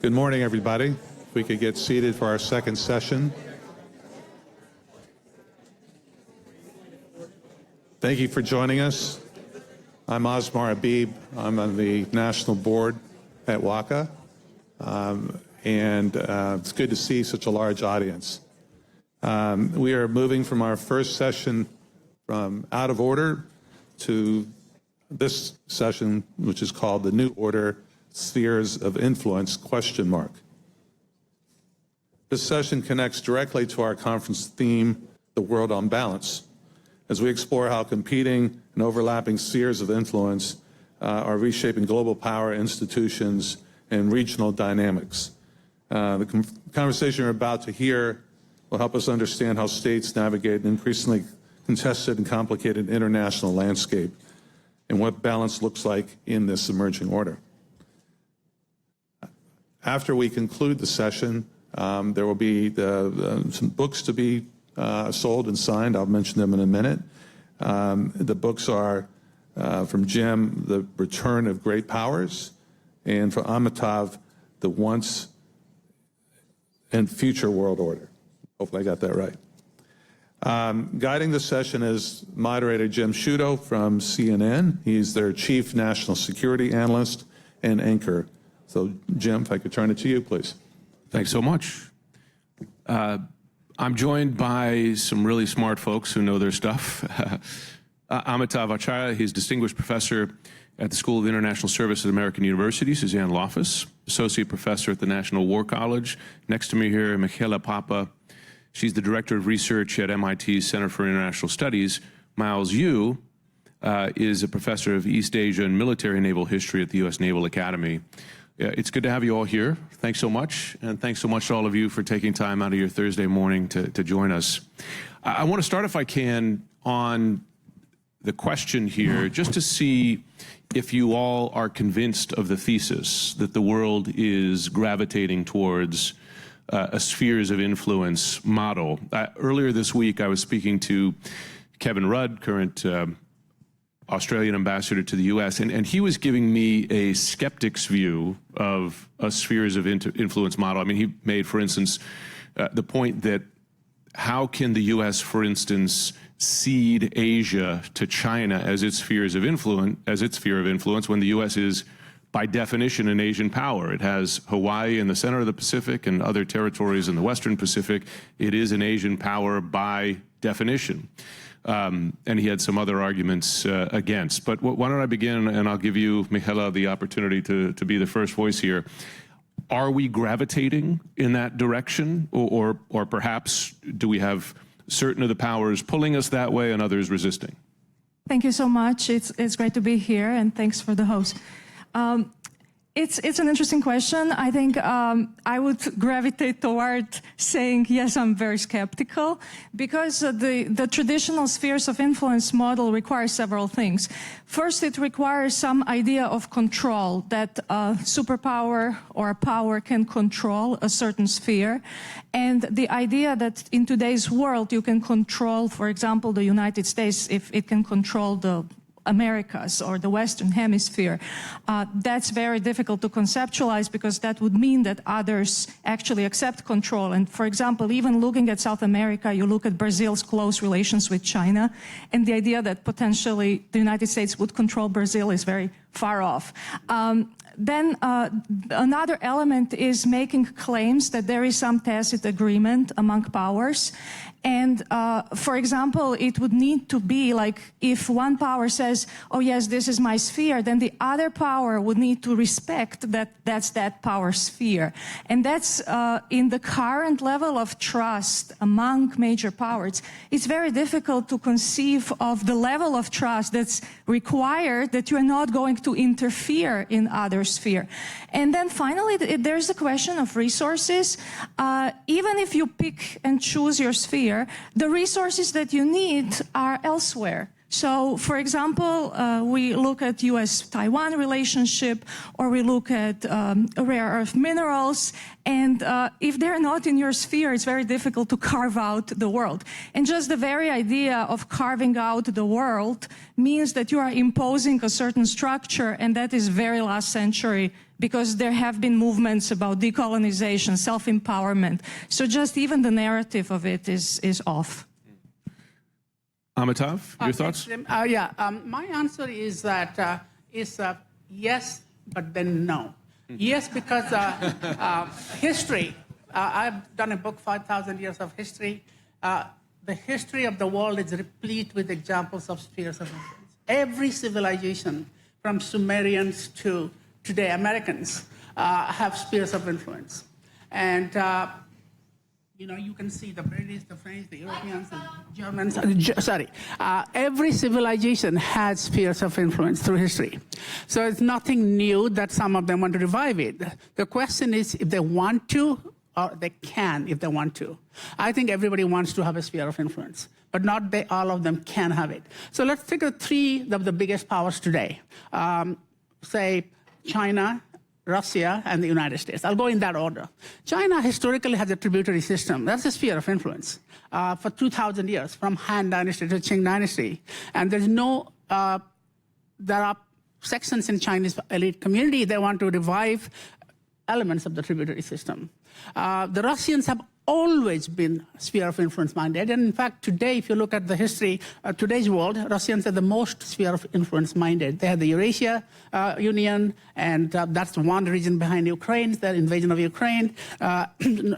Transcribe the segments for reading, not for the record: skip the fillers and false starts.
Good morning, everybody. If we could get seated for our second session. Thank you for joining us. I'm Osmar Habib. I'm on the national board at WACA, and it's good to see such a large audience. We are moving from our first session from out of order to this session, which is called the New Order Spheres of Influence, ? This session connects directly to our conference theme, The World on Balance, as we explore how competing and overlapping spheres of influence are reshaping global power, institutions, and regional dynamics. The conversation we're about to hear will help us understand how states navigate an increasingly contested and complicated international landscape and what balance looks like in this emerging order. After we conclude the session, there will be some books to be sold and signed. I'll mention them in a minute. The books are from Jim, The Return of Great Powers, and for Amitav, The Once and Future World Order. Hopefully I got that right. Guiding the session is moderator Jim Sciutto from CNN. He's their chief national security analyst and anchor. So Jim, if I could turn it to you, please. Thanks so much. I'm joined by some really smart folks who know their stuff. Amitav Acharya, he's distinguished professor at the School of International Service at American University, Suzanne Loftus, associate professor at the National War College. Next to me here, Michaela Papa. She's the director of research at MIT's Center for International Studies. Miles Yu is a professor of East Asia and military naval history at the U.S. Naval Academy. It's good to have you all here. Thanks so much, and thanks so much to all of you for taking time out of your Thursday morning to join us. I want to start, if I can, on the question here, just to see if you all are convinced of the thesis that the world is gravitating towards a spheres of influence model. Earlier this week, I was speaking to Kevin Rudd, current Australian ambassador to the U.S., and he was giving me a skeptic's view of a spheres of influence model. I mean, he made, for instance, the point that how can the U.S., for instance, cede Asia to China as its sphere of influence, when the U.S. is, by definition, an Asian power. It has Hawaii in the center of the Pacific and other territories in the Western Pacific. It is an Asian power by definition. And he had some other arguments against. But why don't I begin, and I'll give you, Michaela, the opportunity to be the first voice here. Are we gravitating in that direction, or perhaps do we have certain of the powers pulling us that way and others resisting? Thank you so much. It's great to be here, and thanks for the host. It's an interesting question. I think I would gravitate toward saying, yes, I'm very skeptical, because the traditional spheres of influence model requires several things. First, it requires some idea of control, that a superpower or a power can control a certain sphere. And the idea that in today's world you can control, for example, the United States, if it can control the Americas or the Western Hemisphere, that's very difficult to conceptualize, because that would mean that others actually accept control. And for example, even looking at South America, you look at Brazil's close relations with China, and the idea that potentially the United States would control Brazil is very far off. Then another element is making claims that there is some tacit agreement among powers. And for example, it would need to be like, if one power says, oh yes, this is my sphere, then the other power would need to respect that that's that power sphere. And that's in the current level of trust among major powers. It's very difficult to conceive of the level of trust that's required that you're not going to interfere in other sphere. And then finally, there's the question of resources. Even if you pick and choose your sphere, the resources that you need are elsewhere. So, for example, we look at U.S.-Taiwan relationship, or we look at rare earth minerals, and if they're not in your sphere, it's very difficult to carve out the world. And just the very idea of carving out the world means that you are imposing a certain structure, and that is very last century, because there have been movements about decolonization, self-empowerment. So just even the narrative of it is off. Amitav, your thoughts? My answer is that yes, but then no. Yes, because history, I've done a book, 5,000 Years of History. The history of the world is replete with examples of spheres of influence. Every civilization, from Sumerians to today Americans, have spheres of influence. And you can see the British, the French, the Europeans, the Germans. Every civilization has spheres of influence through history. So it's nothing new that some of them want to revive it. The question is if they want to, or they can if they want to. I think everybody wants to have a sphere of influence, but not all of them can have it. So let's take the three of the biggest powers today. Say China, Russia, and the United States. I'll go in that order. China historically has a tributary system. That's a sphere of influence for 2,000 years, from Han Dynasty to Qing Dynasty. And there's there are sections in Chinese elite community, they want to revive elements of the tributary system. The Russians have always been sphere of influence minded. And in fact, today, if you look at the history of today's world, Russians are the most sphere of influence minded. They have the Eurasia Union, and that's one region behind Ukraine, the invasion of Ukraine.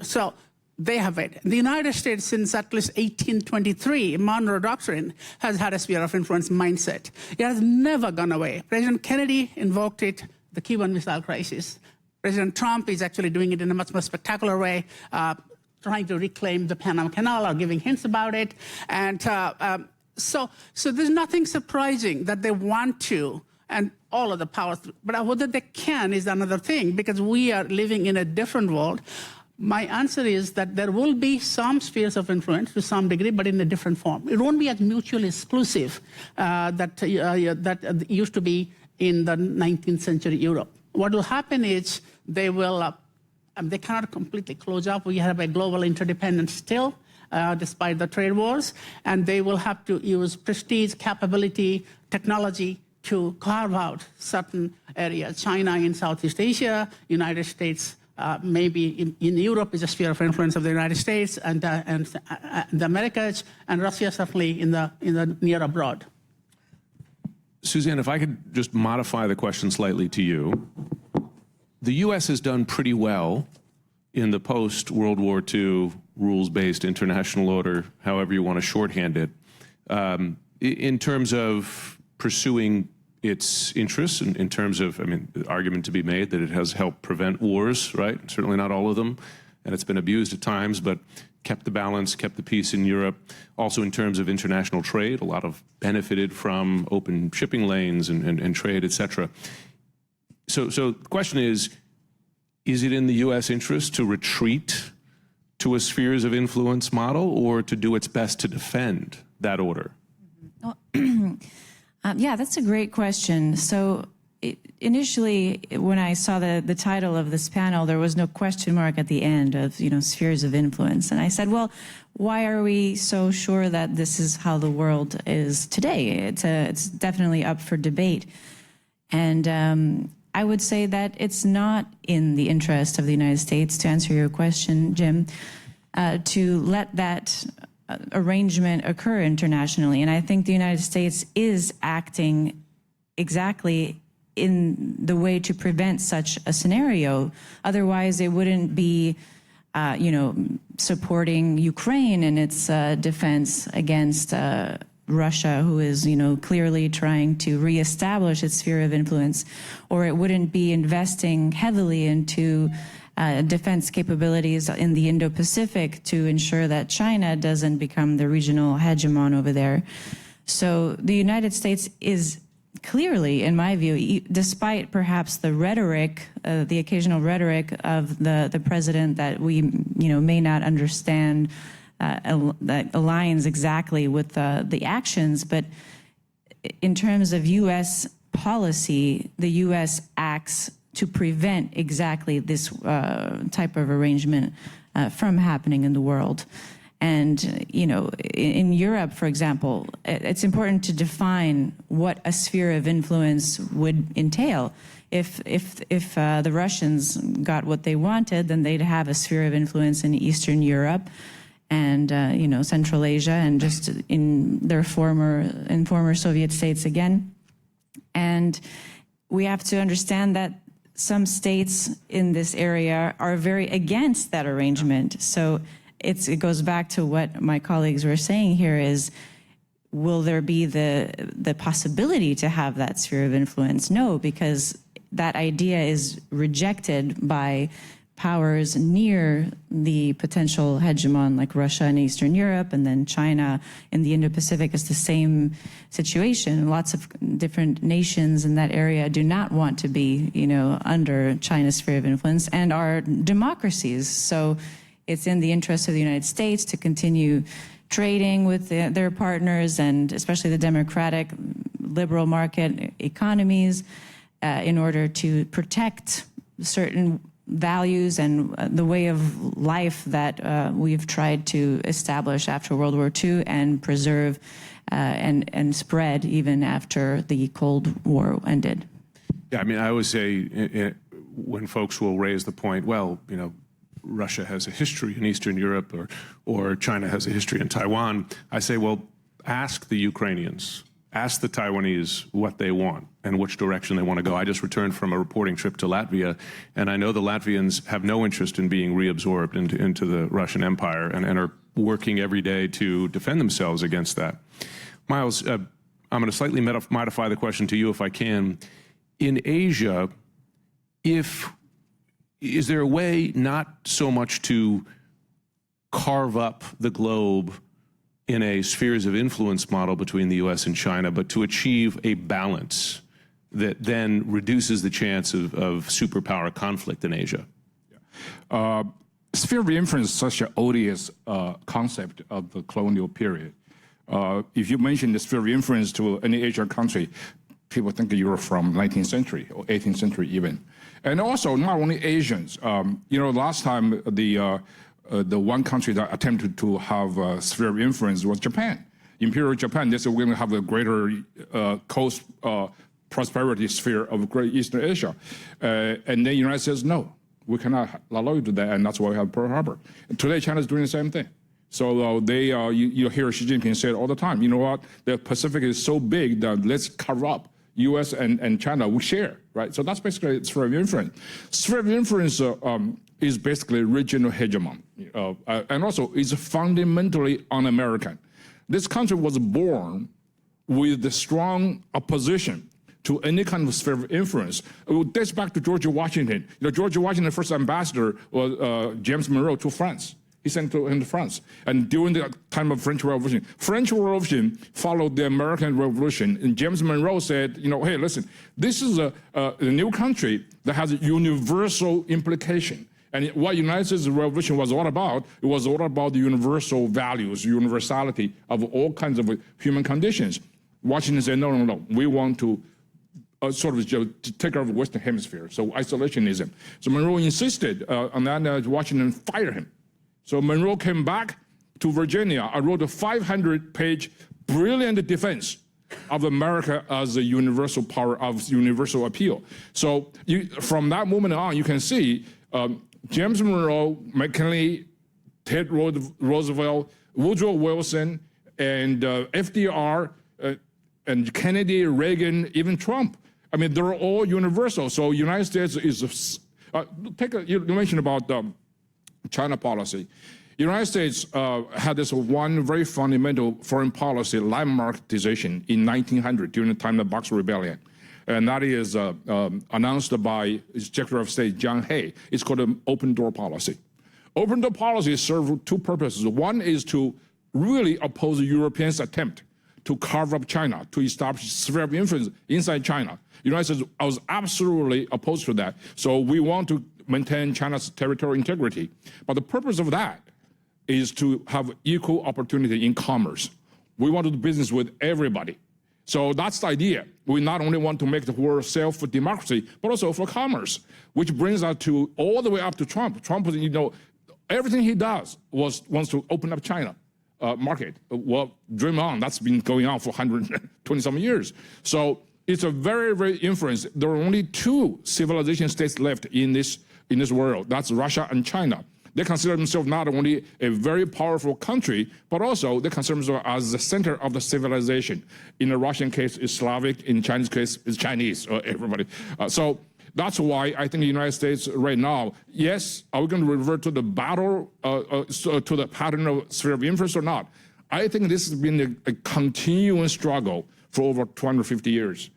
So they have it. The United States, since at least 1823, Monroe Doctrine has had a sphere of influence mindset. It has never gone away. President Kennedy invoked it, the Cuban Missile Crisis. President Trump is actually doing it in a much more spectacular way, trying to reclaim the Panama Canal or giving hints about it. And so there's nothing surprising that they want to, and all of the powers, but whether they can is another thing, because we are living in a different world. My answer is that there will be some spheres of influence to some degree, but in a different form. It won't be as mutually exclusive that used to be in the 19th century Europe. What will happen is they cannot completely close up. We have a global interdependence still, despite the trade wars, and they will have to use prestige, capability, technology to carve out certain areas. China in Southeast Asia, United States, maybe in Europe is a sphere of influence of the United States and the Americas, and Russia certainly in the near abroad. Suzanne, if I could just modify the question slightly to you. The U.S. has done pretty well in the post-World War II rules-based international order, however you want to shorthand it, in terms of pursuing its interests, in terms of, the argument to be made that it has helped prevent wars, right? Certainly not all of them, and it's been abused at times, but kept the balance, kept the peace in Europe. Also in terms of international trade, a lot of benefited from open shipping lanes and trade, et cetera. So the question is it in the U.S. interest to retreat to a spheres of influence model, or to do its best to defend that order? Yeah, that's a great question. So initially, when I saw the title of this panel, there was no question mark at the end of, spheres of influence. And I said, well, why are we so sure that this is how the world is today? It's definitely up for debate. And I would say that it's not in the interest of the United States, to answer your question, Jim, to let that arrangement occur internationally. And I think the United States is acting exactly in the way to prevent such a scenario. Otherwise, it wouldn't be, supporting Ukraine in its defense against Russia, who is, clearly trying to reestablish its sphere of influence, or it wouldn't be investing heavily into defense capabilities in the Indo-Pacific to ensure that China doesn't become the regional hegemon over there. So the United States is clearly, in my view, despite perhaps the rhetoric, the occasional rhetoric of the president that we, may not understand that aligns exactly with the actions, but in terms of U.S. policy, the U.S. acts to prevent exactly this type of arrangement from happening in the world. And, you know, in Europe, for example, it's important to define what a sphere of influence would entail. If the Russians got what they wanted, then they'd have a sphere of influence in Eastern Europe and, you know, Central Asia and just in their former Soviet states again. And we have to understand that some states in this area are very against that arrangement. So it goes back to what my colleagues were saying here is, will there be the possibility to have that sphere of influence? No, because that idea is rejected by powers near the potential hegemon like Russia in Eastern Europe, and then China in the Indo-Pacific is the same situation. Lots of different nations in that area do not want to be, you know, under China's sphere of influence and are democracies. So it's in the interest of the United States to continue trading with their partners, and especially the democratic liberal market economies, in order to protect certain values and the way of life that we've tried to establish after World War II and preserve and spread even after the Cold War ended. Yeah, I mean, I always say when folks will raise the point, well, you know, Russia has a history in Eastern Europe or China has a history in Taiwan, I say, well, ask the Ukrainians, ask the Taiwanese what they want and which direction they want to go. I just returned from a reporting trip to Latvia, and I know the Latvians have no interest in being reabsorbed into the Russian Empire and are working every day to defend themselves against that. Miles, I'm going to slightly modify the question to you if I can. In Asia, is there a way not so much to carve up the globe in a spheres of influence model between the U.S. and China, but to achieve a balance that then reduces the chance of superpower conflict in Asia? Sphere of influence is such an odious concept of the colonial period. If you mention the sphere of influence to any Asian country, people think you're from 19th century or 18th century even. And also, not only Asians. You know, last time the one country that attempted to have a sphere of influence was Japan. Imperial Japan, they said we're going to have a greater coast prosperity sphere of Great Eastern Asia. And the United States, no, we cannot allow you to do that, and that's why we have Pearl Harbor. And today, China is doing the same thing. So you hear Xi Jinping say it all the time. You know what? The Pacific is so big that let's carve up. U.S. and China will share, right? So that's basically sphere of influence. Sphere of influence is basically regional hegemon, and also is fundamentally un-American. This country was born with the strong opposition to any kind of sphere of influence. It dates back to George Washington. You know, George Washington's first ambassador was James Monroe to France. He sent him to France. And during the time of French Revolution followed the American Revolution. And James Monroe said, you know, hey, listen, this is a new country that has a universal implication. And what United States Revolution was all about, it was all about the universal values, universality of all kinds of human conditions. Washington said, no, we want to sort of take care of the Western Hemisphere, so isolationism. So Monroe insisted on that, Washington fired him. So Monroe came back to Virginia and wrote a 500-page brilliant defense of America as a universal power of universal appeal. So from that moment on, you can see James Monroe, McKinley, Ted Roosevelt, Woodrow Wilson, and FDR, and Kennedy, Reagan, even Trump. I mean, they're all universal. So United States is, you mentioned about China policy. United States had this one very fundamental foreign policy landmarkization in 1900 during the time of the Boxer Rebellion. And that is announced by Secretary of State John Hay. It's called an open door policy. Open door policy serves two purposes. One is to really oppose the Europeans' attempt to carve up China, to establish a sphere of influence inside China. The United States was absolutely opposed to that. So we want to maintain China's territorial integrity. But the purpose of that is to have equal opportunity in commerce. We want to do business with everybody. So that's the idea. We not only want to make the world safe for democracy, but also for commerce, which brings us to all the way up to Trump. Trump, everything he does wants to open up China market. Well, dream on. That's been going on for 120-some years. So it's a very, very influenced. There are only two civilization states left in this world. That's Russia and China. They consider themselves not only a very powerful country, but also they consider themselves as the center of the civilization. In the Russian case, it's Slavic. In the Chinese case, it's Chinese, everybody. So that's why I think the United States right now, yes, are we going to revert to the battle, to the pattern of sphere of influence or not? I think this has been a continuing struggle for over 250 years.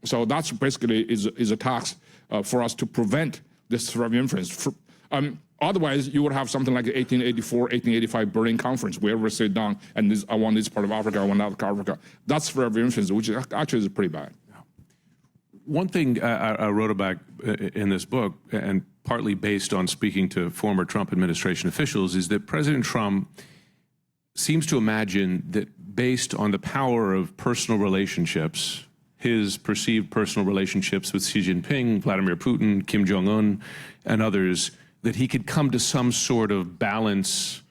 So that's basically is a task for us to prevent this sphere of influence. Otherwise, you would have something like the 1884, 1885 Berlin Conference, where we sit down and I want this part of Africa, I want that part of Africa. That's sphere of influence, which actually is pretty bad. One thing I wrote about in this book, and partly based on speaking to former Trump administration officials, is that President Trump seems to imagine that based on the power of personal relationships, his perceived personal relationships with Xi Jinping, Vladimir Putin, Kim Jong-un, and others, that he could come to some sort of balance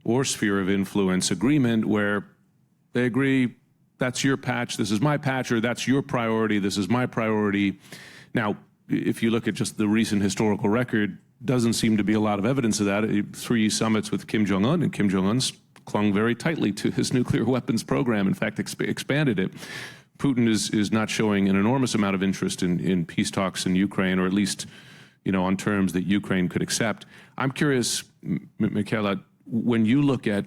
or sphere of influence agreement where they agree, that's your patch, this is my patch, or that's your priority, this is my priority. Now, if you look at just the recent historical record, doesn't seem to be a lot of evidence of that. 3 summits with Kim Jong-un, and Kim Jong-un's clung very tightly to his nuclear weapons program, in fact, expanded it. Putin is not showing an enormous amount of interest in peace talks in Ukraine, or at least, on terms that Ukraine could accept. I'm curious, Michaela, when you look at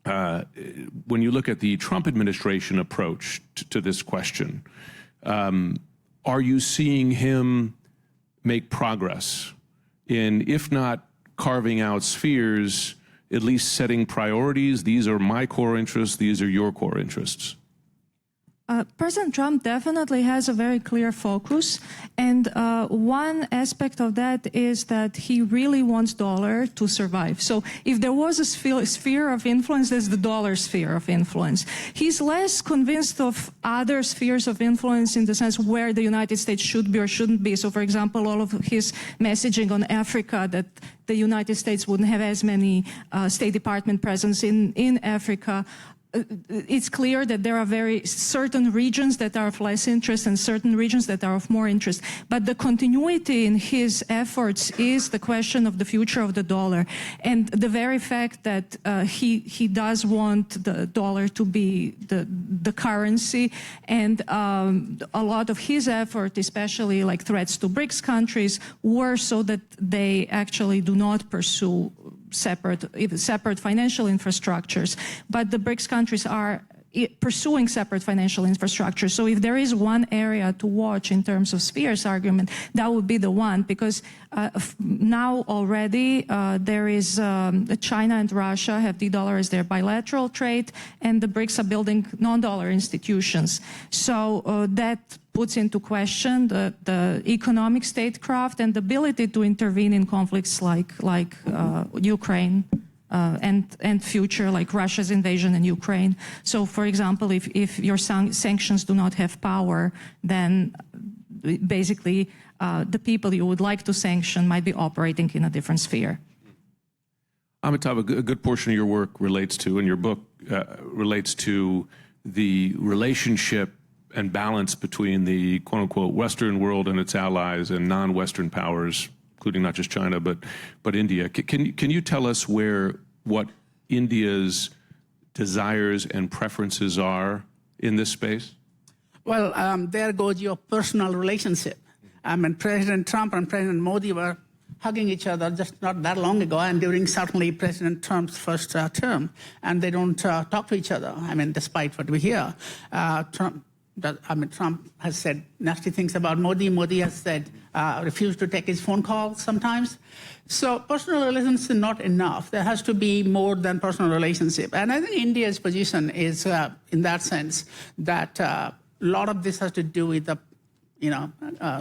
the Trump administration approach to this question, are you seeing him make progress in, if not carving out spheres, at least setting priorities? These are my core interests, these are your core interests. President Trump definitely has a very clear focus, and one aspect of that is that he really wants dollar to survive. So if there was a sphere of influence, there's the dollar sphere of influence. He's less convinced of other spheres of influence in the sense where the United States should be or shouldn't be. So, for example, all of his messaging on Africa, that the United States wouldn't have as many State Department presence in Africa. It's clear that there are very certain regions that are of less interest and certain regions that are of more interest. But the continuity in his efforts is the question of the future of the dollar. And the very fact that he does want the dollar to be the currency, and a lot of his effort, especially like threats to BRICS countries, were so that they actually do not pursue separate financial infrastructures, but the BRICS countries are pursuing separate financial infrastructure. So if there is one area to watch in terms of spheres argument, that would be the one, because now already there is China and Russia have de-dollarized their bilateral trade, and the BRICS are building non-dollar institutions. So that puts into question the economic statecraft and the ability to intervene in conflicts like Ukraine. And future, like Russia's invasion in Ukraine. So, for example, if your sanctions do not have power, then basically the people you would like to sanction might be operating in a different sphere. Amitav, a good portion of your work relates to, and your book relates to, the relationship and balance between the quote-unquote Western world and its allies and non-Western powers, including not just China, but India. Can you tell us what India's desires and preferences are in this space? Well, there goes your personal relationship. I mean, President Trump and President Modi were hugging each other just not that long ago, and during certainly President Trump's first term, and they don't talk to each other. I mean, despite what we hear, Trump has said nasty things about Modi. Modi has said, refused to take his phone calls sometimes. So personal relations is not enough. There has to be more than personal relationship. And I think India's position is, in that sense, that a lot of this has to do with the,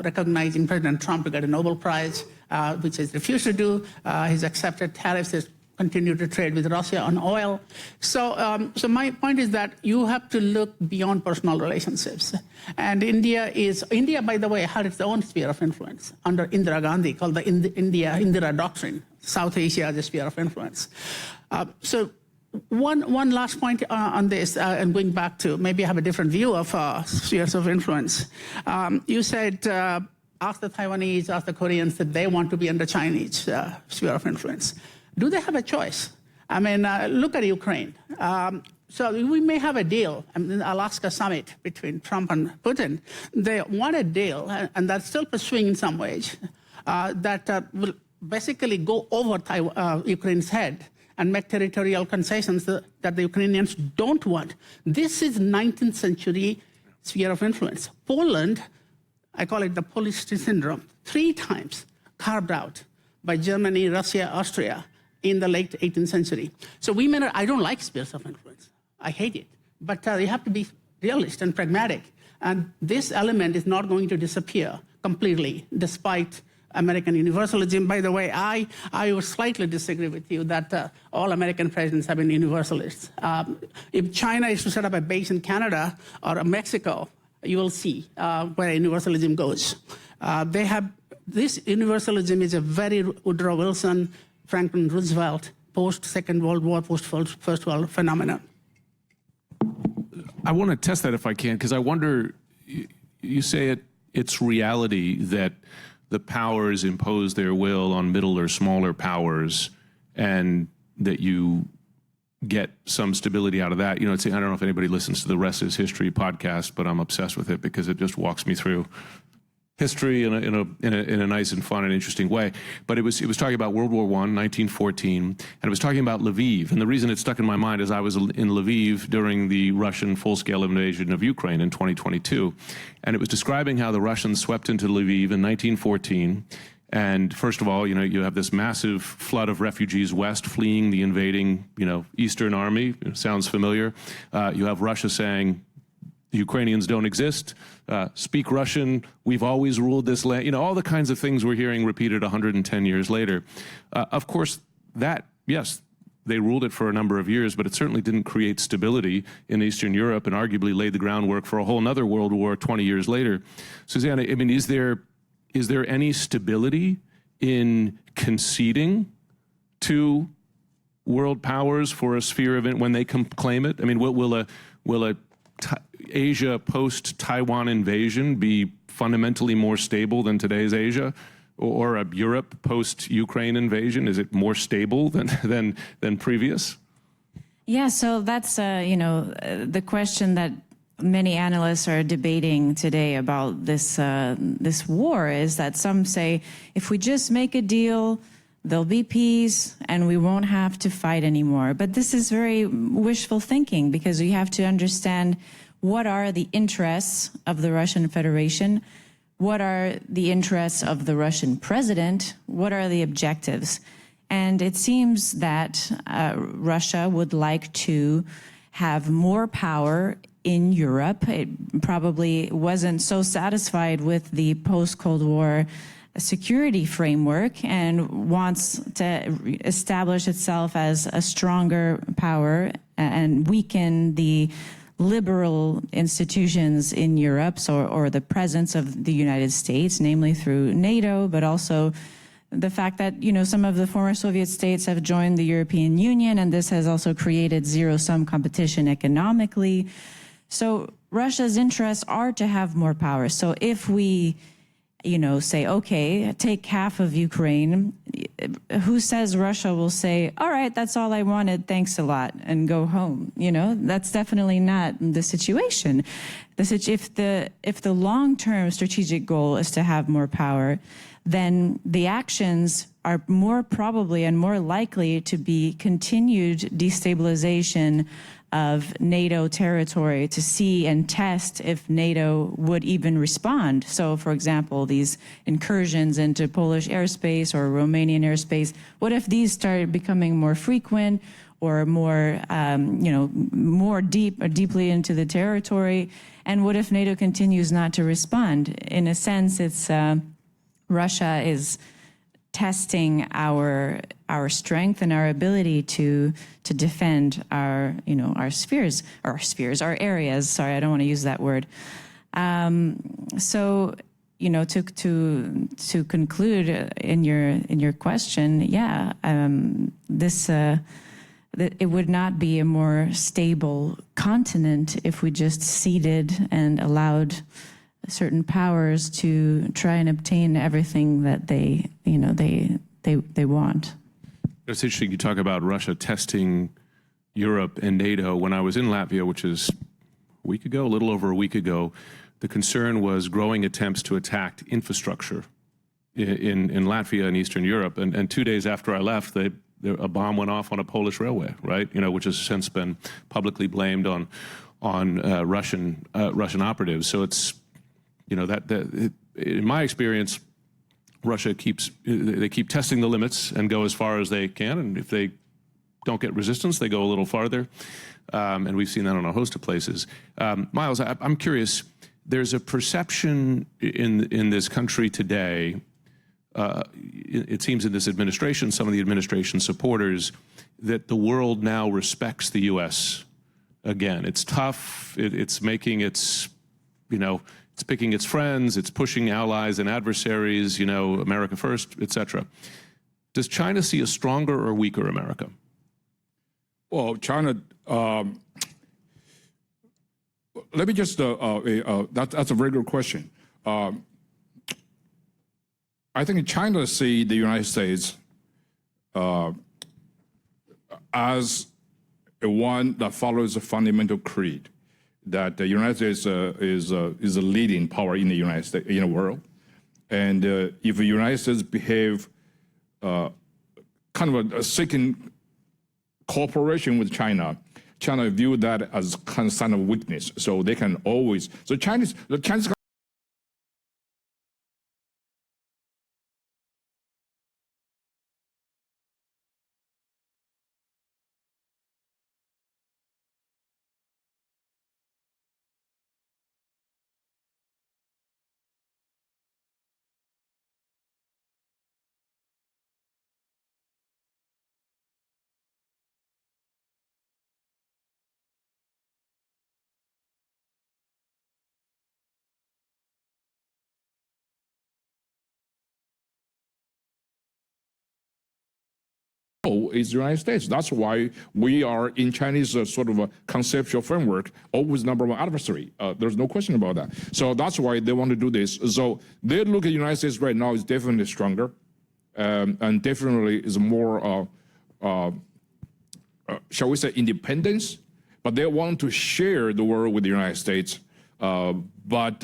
recognizing President Trump to get a Nobel Prize, which he's refused to do. He's accepted tariffs. He's continue to trade with Russia on oil. So my point is that you have to look beyond personal relationships. And India, by the way, had its own sphere of influence under Indira Gandhi, called the Indira Doctrine, South Asia as a sphere of influence. So one last point on this, and going back to, maybe I have a different view of spheres of influence. You said, ask the Taiwanese, ask the Koreans that they want to be under Chinese sphere of influence. Do they have a choice? I mean, look at Ukraine. So we may have a deal. I mean, the Alaska summit between Trump and Putin, they want a deal, and they're still pursuing in some ways, that will basically go over Ukraine's head and make territorial concessions that the Ukrainians don't want. This is 19th century sphere of influence. Poland, I call it the Polish syndrome, 3 times carved out by Germany, Russia, Austria in the late 18th century. So I don't like spheres of influence. I hate it. But you have to be realist and pragmatic. And this element is not going to disappear completely, despite American universalism. By the way, I would slightly disagree with you that all American presidents have been universalists. If China is to set up a base in Canada or Mexico, you will see where universalism goes. This universalism is a very Woodrow Wilson, Franklin Roosevelt, post-Second World War, post-First World phenomenon. I want to test that if I can, because I wonder, you say it's reality that the powers impose their will on middle or smaller powers, and that you get some stability out of that. You know, I don't know if anybody listens to the Rest is History podcast, but I'm obsessed with it because it just walks me through history in a nice and fun and interesting way. But it was talking about World War I, 1914, and it was talking about Lviv. And the reason it stuck in my mind is I was in Lviv during the Russian full-scale invasion of Ukraine in 2022, and it was describing how the Russians swept into Lviv in 1914. And first of all, you know, you have this massive flood of refugees west fleeing the invading, Eastern Army. It sounds familiar. You have Russia saying, the Ukrainians don't exist, speak Russian, we've always ruled this land, all the kinds of things we're hearing repeated 110 years later. Of course, yes, they ruled it for a number of years, but it certainly didn't create stability in Eastern Europe and arguably laid the groundwork for a whole other world war 20 years later. Susanna, I mean, is there any stability in conceding to world powers for a sphere of it when they claim it? I mean, will a Asia post-Taiwan invasion be fundamentally more stable than today's Asia? Or a Europe post-Ukraine invasion? Is it more stable than previous? Yeah, so that's, the question that many analysts are debating today about this war is that some say, if we just make a deal, there'll be peace and we won't have to fight anymore. But this is very wishful thinking, because you have to understand what are the interests of the Russian Federation, what are the interests of the Russian president, what are the objectives. And it seems that Russia would like to have more power in Europe. It probably wasn't so satisfied with the post-Cold War security framework and wants to establish itself as a stronger power and weaken the liberal institutions in Europe, or the presence of the United States, namely through NATO, but also the fact that, some of the former Soviet states have joined the European Union, and this has also created zero-sum competition economically. So Russia's interests are to have more power. So if we say, okay, take half of Ukraine, who says Russia will say, all right, that's all I wanted, thanks a lot, and go home? That's definitely not the situation. If the long-term strategic goal is to have more power, then the actions are more probably and more likely to be continued destabilization of NATO territory to see and test if NATO would even respond. So, for example, these incursions into Polish airspace or Romanian airspace, what if these started becoming more frequent or more, deeply into the territory? And what if NATO continues not to respond? In a sense, it's Russia is testing our strength and our ability to defend our our spheres, our areas. Sorry, I don't want to use that word. So to conclude in your question, yeah, it would not be a more stable continent if we just ceded and allowed certain powers to try and obtain everything that they want. It's interesting you talk about Russia testing Europe and NATO. When I was in Latvia, which is a week ago, a little over a week ago, the concern was growing attempts to attack infrastructure in Latvia and Eastern Europe. And 2 days after I left, a bomb went off on a Polish railway, right? Which has since been publicly blamed on Russian operatives. So it's in my experience, Russia keep testing the limits and go as far as they can, and if they don't get resistance, they go a little farther. And we've seen that on a host of places. Miles, I'm curious. There's a perception in this country today. It seems in this administration, some of the administration supporters, that the world now respects the U.S. again. It's tough. It's making its, it's picking its friends. It's pushing allies and adversaries. America first, etc. Does China see a stronger or weaker America? Well, China. Let me just. That's a very good question. I think China see the United States as one that follows a fundamental creed that the United States is a leading power in the United States in the world, and if the United States behave kind of a seeking cooperation with China view that as kind of sign of weakness. So they can always. So Chinese. Is the United States. That's why we are in Chinese sort of a conceptual framework, always number one adversary. There's no question about that. So that's why they want to do this. So they look at the United States right now is definitely stronger, and definitely is more, shall we say, independence. But they want to share the world with the United States. But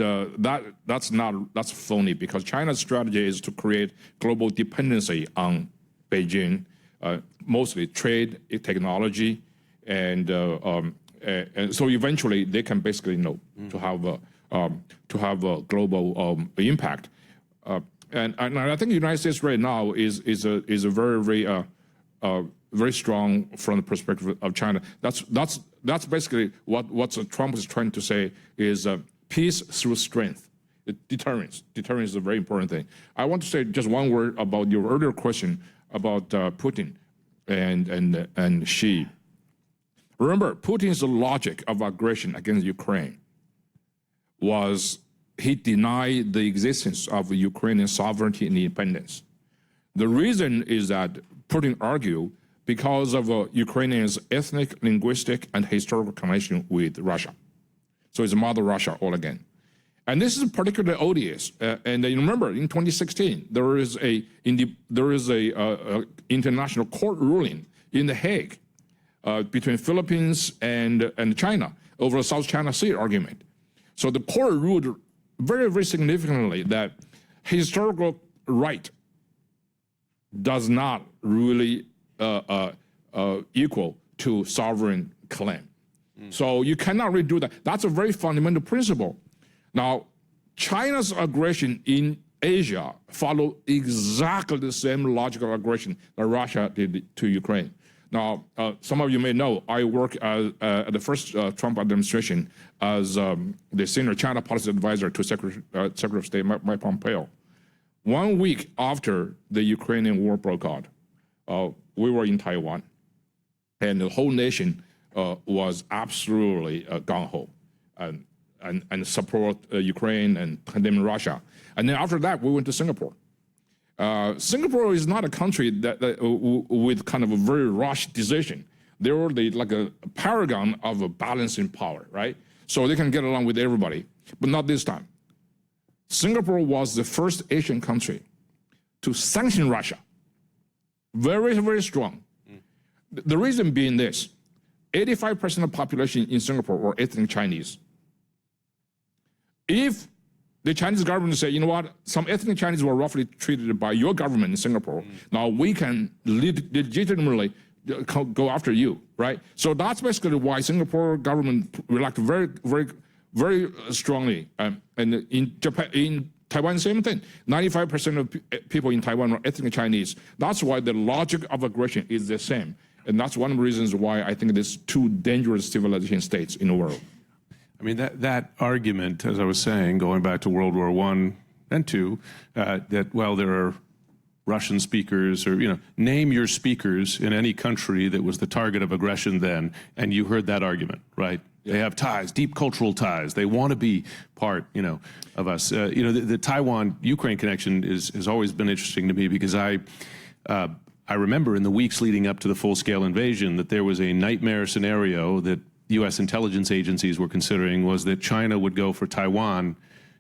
that's phony, because China's strategy is to create global dependency on Beijing. Mostly trade, technology, and so eventually they can basically to have a global impact. And I think the United States right now is a very strong from the perspective of China. That's basically what Trump is trying to say is peace through strength. Deterrence is a very important thing. I want to say just one word about your earlier question about Putin and Xi. Remember, Putin's logic of aggression against Ukraine was he denied the existence of Ukrainian sovereignty and independence. The reason is that Putin argued because of Ukrainians' ethnic, linguistic, and historical connection with Russia. So it's Mother Russia all again. And this is particularly odious. And you remember, in 2016, there is a international court ruling in The Hague between Philippines and China over a South China Sea argument. So the court ruled very, very significantly that historical right does not really equal to sovereign claim. So you cannot really do that. That's a very fundamental principle. Now, China's aggression in Asia followed exactly the same logical aggression that Russia did to Ukraine. Now, some of you may know, I worked at the first Trump administration as the senior China policy advisor to Secretary of State Mike Pompeo. 1 week after the Ukrainian war broke out, we were in Taiwan, and the whole nation was absolutely gung-ho and support Ukraine and condemn Russia. And then after that, we went to Singapore. Singapore is not a country that with kind of a very rushed decision. They were like a paragon of a balancing power, right? So they can get along with everybody, but not this time. Singapore was the first Asian country to sanction Russia. Very, very strong. The reason being this, 85% of the population in Singapore were ethnic Chinese. If the Chinese government say, you know what, some ethnic Chinese were roughly treated by your government in Singapore, now we can legitimately go after you, right? So that's basically why Singapore government reacted very, very, very strongly. And in Japan, in Taiwan, same thing. 95% of people in Taiwan are ethnic Chinese. That's why the logic of aggression is the same. And that's one of the reasons why I think there's two dangerous civilization states in the world. I mean, that argument, as I was saying, going back to World War I and II, that, well, there are Russian speakers, or, you know, name your speakers in any country that was the target of aggression then, and you heard that argument, right? Yeah. They have ties, deep cultural ties. They want to be part, you know, of us. You know, the Taiwan-Ukraine connection has always been interesting to me, because I remember in the weeks leading up to the full-scale invasion that there was a nightmare scenario that U.S. intelligence agencies were considering, was that China would go for Taiwan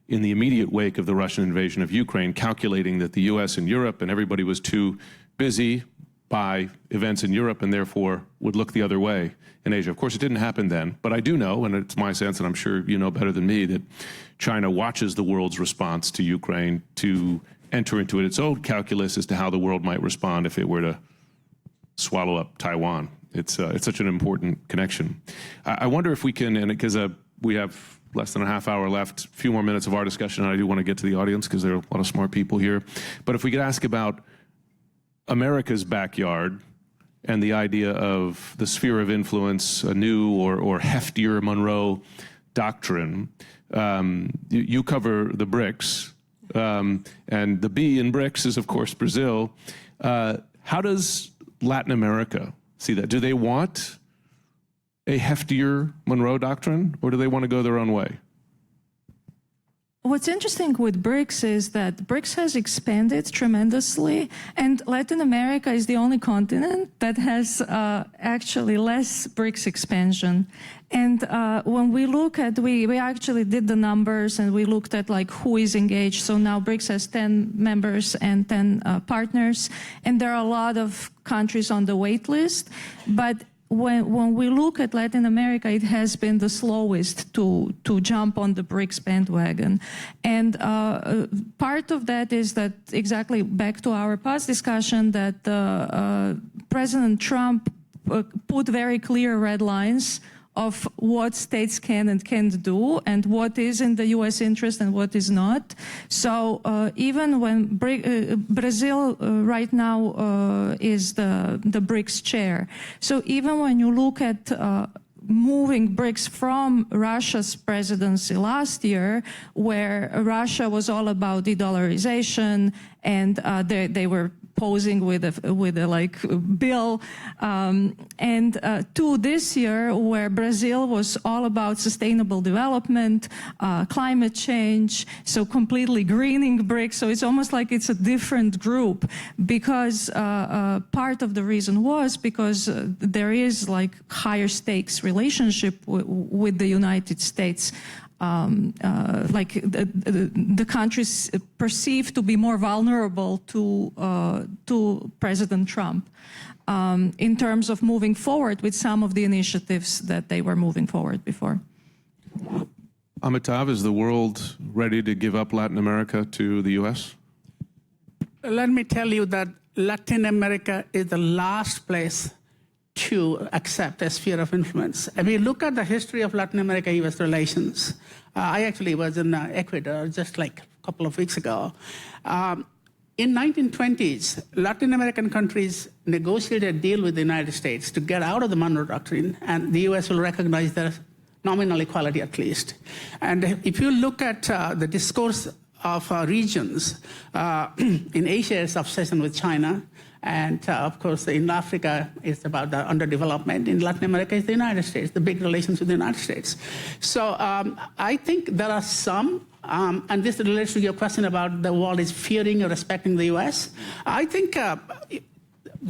in the immediate wake of the Russian invasion of Ukraine, calculating that the U.S. and Europe and everybody was too busy by events in Europe and therefore would look the other way in Asia. Of course, it didn't happen then, but I do know, and it's my sense, and I'm sure you know better than me, that China watches the world's response to Ukraine to enter into its own calculus as to how the world might respond if it were to swallow up Taiwan. It's such an important connection. I wonder if we can, and because we have less than a half hour left, a few more minutes of our discussion, and I do want to get to the audience because there are a lot of smart people here. But if we could ask about America's backyard and the idea of the sphere of influence, a new or heftier Monroe doctrine. You cover the BRICS, and the B in BRICS is, of course, Brazil. How does Latin America see that? Do they want a heftier Monroe doctrine, or do they want to go their own way? What's interesting with BRICS is that BRICS has expanded tremendously, and Latin America is the only continent that has actually less BRICS expansion. And when we look at, we actually did the numbers, and we looked at like who is engaged. So now BRICS has 10 members and 10 partners, and there are a lot of countries on the wait list. But when we look at Latin America, it has been the slowest to jump on the BRICS bandwagon. And part of that is that, exactly back to our past discussion, that President Trump put very clear red lines of what states can and can't do, and what is in the U.S. interest and what is not. So even when Brazil right now is the BRICS chair. So even when you look at moving BRICS from Russia's presidency last year, where Russia was all about de-dollarization, and they were posing with a like bill, and to this year, where Brazil was all about sustainable development, climate change, so completely greening BRICS. So it's almost like it's a different group, because part of the reason was because there is like higher stakes relationship with the United States. Like the countries perceived to be more vulnerable to President Trump in terms of moving forward with some of the initiatives that they were moving forward before. Amitav, is the world ready to give up Latin America to the U.S.? Let me tell you that Latin America is the last place to accept a sphere of influence. I mean, look at the history of Latin America-U.S. relations. I actually was in Ecuador just like a couple of weeks ago. In 1920s, Latin American countries negotiated a deal with the United States to get out of the Monroe Doctrine, and the U.S. will recognize their nominal equality at least. And if you look at the discourse of regions. In Asia, it's obsession with China. And of course, in Africa, it's about the underdevelopment. In Latin America, it's the United States, the big relations with the United States. So I think there are some, and this relates to your question about the world is fearing or respecting the U.S. I think the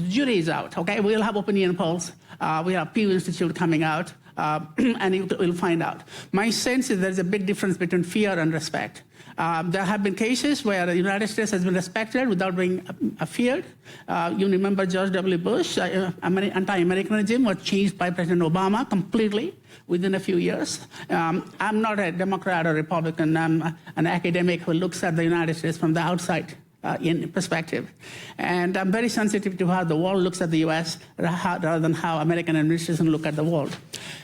jury is out, okay? We'll have opinion polls. We have Pew Institute coming out, and we'll find out. My sense is there's a big difference between fear and respect. There have been cases where the United States has been respected without being feared. You remember George W. Bush, anti-Americanism was changed by President Obama completely within a few years. I'm not a Democrat or Republican. I'm an academic who looks at the United States from the outside in perspective. And I'm very sensitive to how the world looks at the U.S. rather than how American administration look at the world.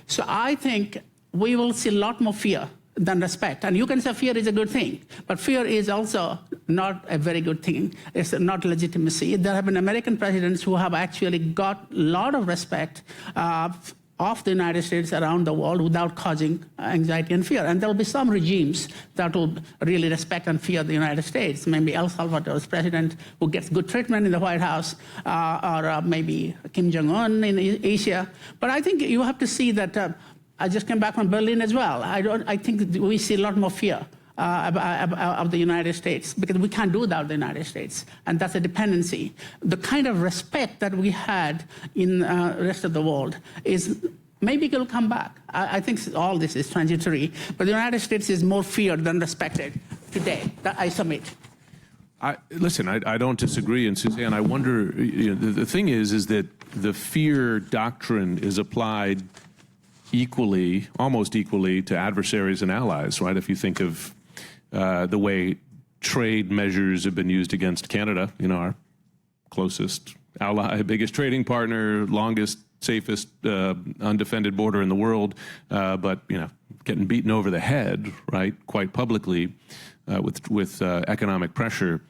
So I think we will see a lot more fear than respect. And you can say fear is a good thing, but fear is also not a very good thing. It's not legitimacy. There have been American presidents who have actually got a lot of respect of the United States around the world without causing anxiety and fear. And there will be some regimes that will really respect and fear the United States. Maybe El Salvador's president who gets good treatment in the White House, or maybe Kim Jong-un in Asia. But I think you have to see that I just came back from Berlin as well. I think we see a lot more fear of the United States because we can't do without the United States, and that's a dependency. The kind of respect that we had in the rest of the world is maybe it'll come back. I think all this is transitory, but the United States is more feared than respected today. That I submit. Listen, I don't disagree, and Suzanne, I wonder. The thing is that the fear doctrine is applied equally, almost equally, to adversaries and allies, right? If you think of the way trade measures have been used against Canada, our closest ally, biggest trading partner, longest, safest, undefended border in the world, but getting beaten over the head, right, quite publicly with economic pressure.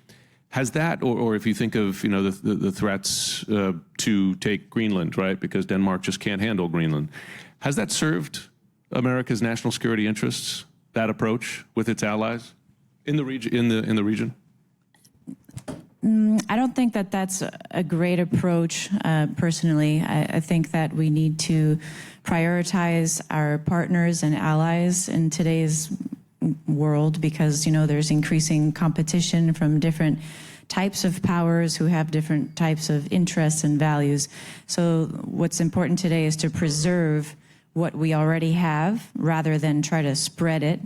Has that, or if you think of the threats to take Greenland, right, because Denmark just can't handle Greenland. Has that served America's national security interests, that approach with its allies in the region? In the region? I don't think that that's a great approach, personally. I think that we need to prioritize our partners and allies in today's world because, there's increasing competition from different types of powers who have different types of interests and values. So what's important today is to preserve what we already have rather than try to spread it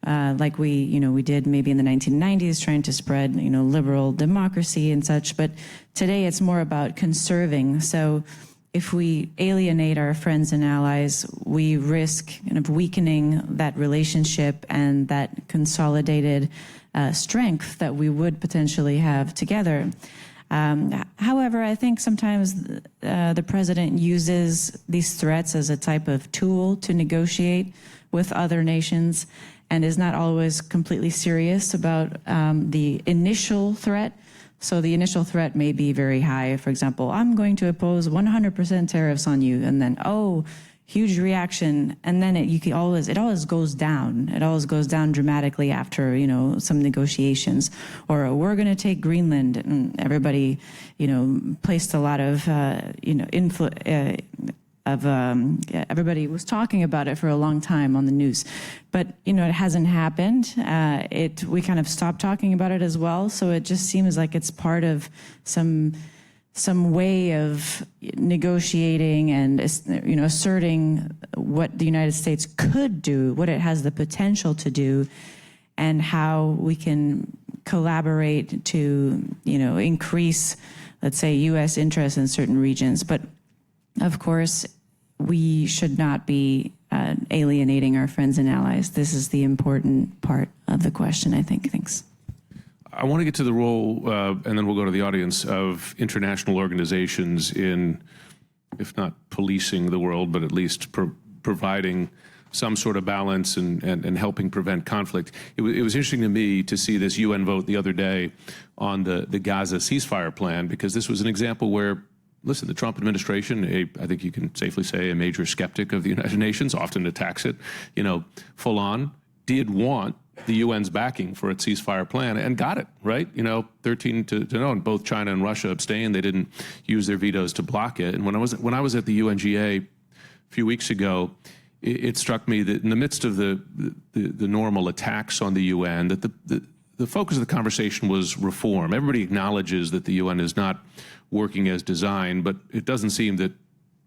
like we did maybe in the 1990s, trying to spread, liberal democracy and such. But today it's more about conserving. So if we alienate our friends and allies, we risk kind of weakening that relationship and that consolidated strength that we would potentially have together. However, I think sometimes the president uses these threats as a type of tool to negotiate with other nations and is not always completely serious about the initial threat. So the initial threat may be very high. For example, I'm going to impose 100% tariffs on you, and then, huge reaction, and then it always goes down. It always goes down dramatically after some negotiations. Or we're going to take Greenland, and everybody placed a lot of everybody was talking about it for a long time on the news, but it hasn't happened. We kind of stopped talking about it as well. So it just seems like it's part of some way of negotiating and asserting what the United States could do, what it has the potential to do, and how we can collaborate to increase, let's say, U.S. interests in certain regions. But of course, we should not be alienating our friends and allies. This is the important part of the question, I think. Thanks. I want to get to the role, and then we'll go to the audience, of international organizations in, if not policing the world, but at least providing some sort of balance and helping prevent conflict. It was interesting to me to see this UN vote the other day on the Gaza ceasefire plan, because this was an example where, listen, the Trump administration, I think you can safely say a major skeptic of the United Nations, often attacks it, full on, did want the UN's backing for its ceasefire plan and got it, right? 13 to 0, and both China and Russia abstained. They didn't use their vetoes to block it. And when I was at the UNGA a few weeks ago, it struck me that in the midst of the normal attacks on the UN, that the focus of the conversation was reform. Everybody acknowledges that the UN is not working as designed, but it doesn't seem that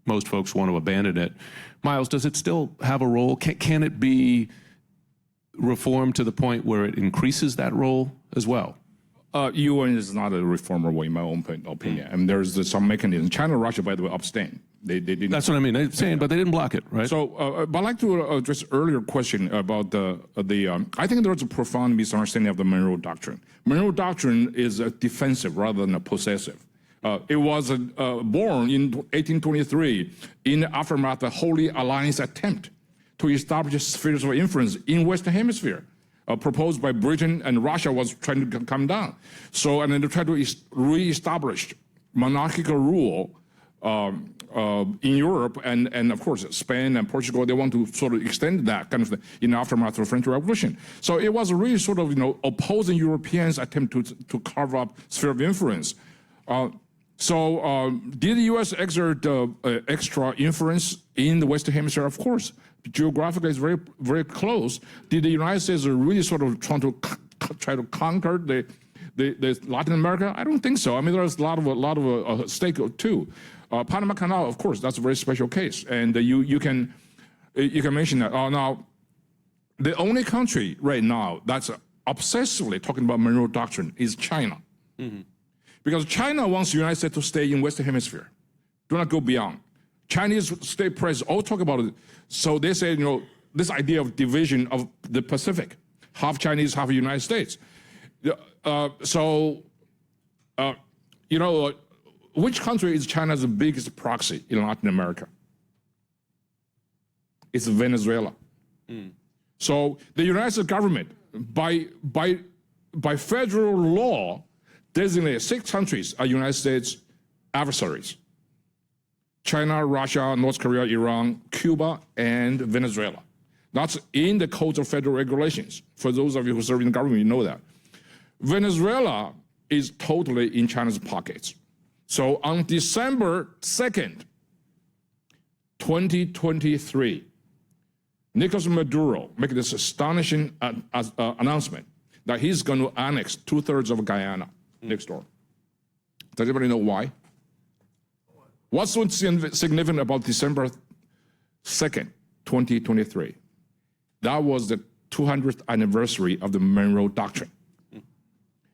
most folks want to abandon it. Miles, does it still have a role? Can it be reformed to the point where it increases that role as well? UN is not a reformer, in my own opinion. And there's some mechanism. China and Russia, by the way, abstained. They didn't. That's what I mean. They're saying, but they didn't block it, right? So, but I'd like to address earlier question about I think there's a profound misunderstanding of the Monroe Doctrine. Monroe Doctrine is a defensive rather than a possessive. It was born in 1823 in the aftermath of the Holy Alliance attempt to establish spheres of influence in Western Hemisphere, proposed by Britain, and Russia was trying to come down. So, and then they tried to re-establish monarchical rule in Europe, and of course Spain and Portugal, they want to sort of extend that kind of thing in the aftermath of the French Revolution. So it was really sort of opposing Europeans' attempt to carve up sphere of influence. Did the U.S. exert extra influence in the Western Hemisphere? Of course. Geographically, it's very, very close. Did the United States really sort of try to conquer the Latin America? I don't think so. I mean, there's a lot of stake too. Panama Canal, of course, that's a very special case, and you can mention that. Now, the only country right now that's obsessively talking about Monroe Doctrine is China. Mm-hmm. Because China wants the United States to stay in Western Hemisphere, do not go beyond. Chinese state presidents all talk about it. So they say, this idea of division of the Pacific, half Chinese, half United States. Which country is China's biggest proxy in Latin America? It's Venezuela. Mm. So the United States government, by federal law, designated 6 countries are United States adversaries: China, Russia, North Korea, Iran, Cuba, and Venezuela. That's in the Code of Federal Regulations. For those of you who serve in the government, you know that. Venezuela is totally in China's pockets. So on December 2nd, 2023, Nicolas Maduro made this astonishing announcement that he's going to annex 2/3 of Guyana next door. Does anybody know why? What's so significant about December 2nd, 2023? That was the 200th anniversary of the Monroe Doctrine.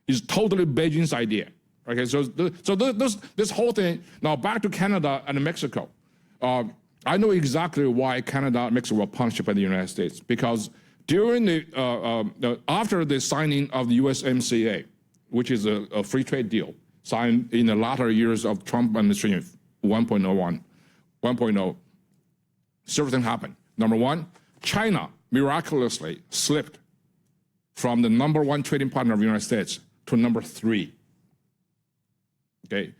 It's totally Beijing's idea. Okay, so this whole thing, now back to Canada and Mexico. I know exactly why Canada and Mexico were punished by the United States, because during after the signing of the USMCA, which is a free trade deal, signed in the latter years of Trump administration, 1.0, several things happened. Number one, China miraculously slipped from the #1 trading partner of the United States to #3. Okay,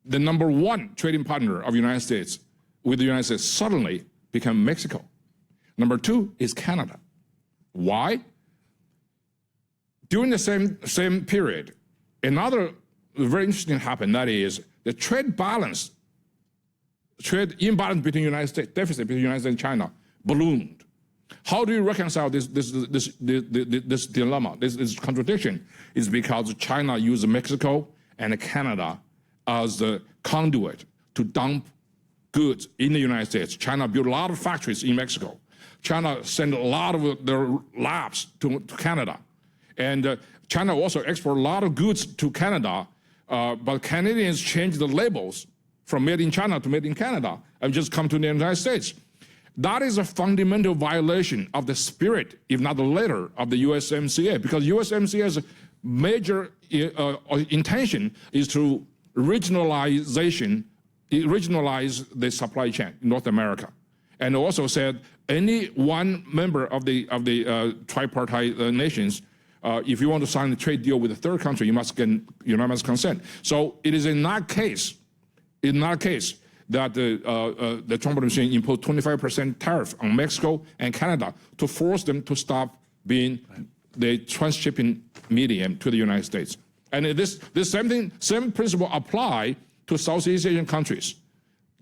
the #1 trading partner of the United States with the United States suddenly became Mexico. #2 is Canada. Why? During the same period, another very interesting happened. That is the trade imbalance between the United States, deficit between the United States and China, ballooned. How do you reconcile this dilemma, this contradiction? Is because China used Mexico and Canada as the conduit to dump goods in the United States. China built a lot of factories in Mexico. China sent a lot of their labs to Canada. And China also exported a lot of goods to Canada, but Canadians changed the labels from made in China to made in Canada and just come to the United States. That is a fundamental violation of the spirit, if not the letter, of the USMCA, because USMCA's major intention is to regionalize the supply chain in North America, and also said any one member of the tripartite nations, if you want to sign a trade deal with a third country, you must get unanimous consent. So it is in that case that the Trump administration imposed 25% tariff on Mexico and Canada to force them to stop being the transshipping medium to the United States. And this same principle apply to Southeast Asian countries,